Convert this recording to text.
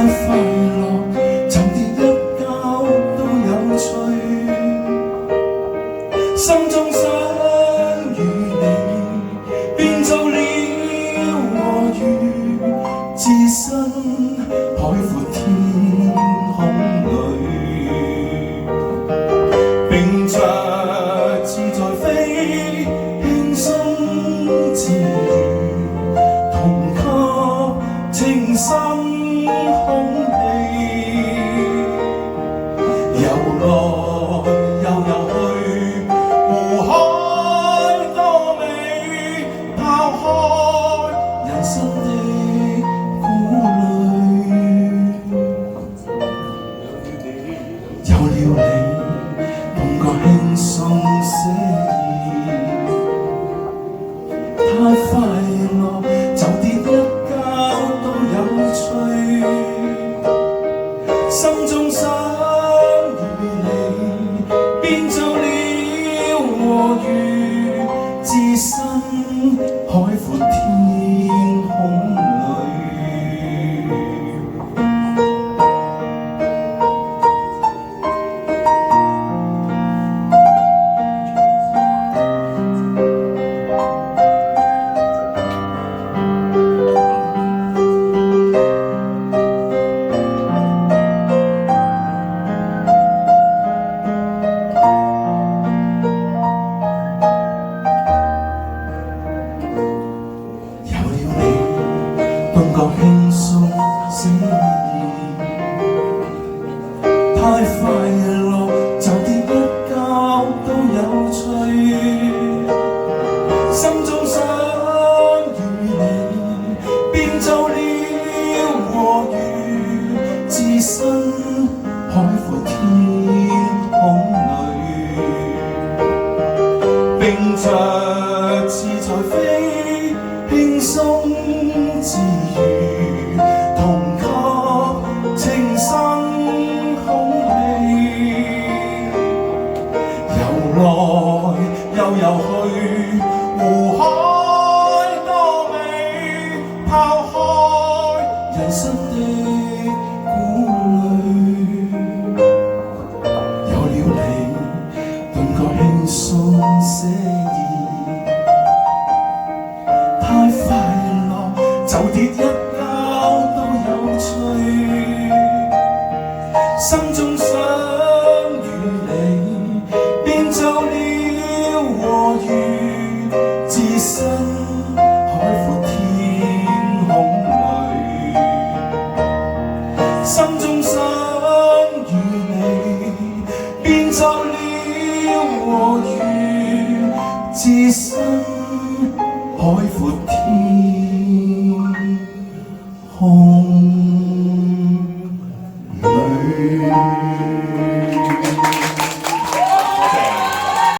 快樂，就跌一跤都有趣。心中想與你變做了和魚，置身海闊天空裏，並着自在飛，輕鬆自如，同吸清新空氣，遊來又遊去，湖海多美，拋開人生的顧慮，有了你，感覺輕鬆寫意，太快樂就跌一跤都有趣，心中想與你變做了和魚，置身海闊天空裏。感覺輕鬆寫意，太快樂就跌一跤都有趣，心中想與你變做了和魚，置身海闊天空裏，並着自在飛，輕鬆自如，同吸清新空氣，遊來又遊去，湖海多美，拋開人生的顧慮，有了你，頓覺輕鬆寫意，太快樂就跌一跤都有趣，心中想與你變做了和魚，置身海闊天空裏，心中想與你變做了和魚，置身海闊天空。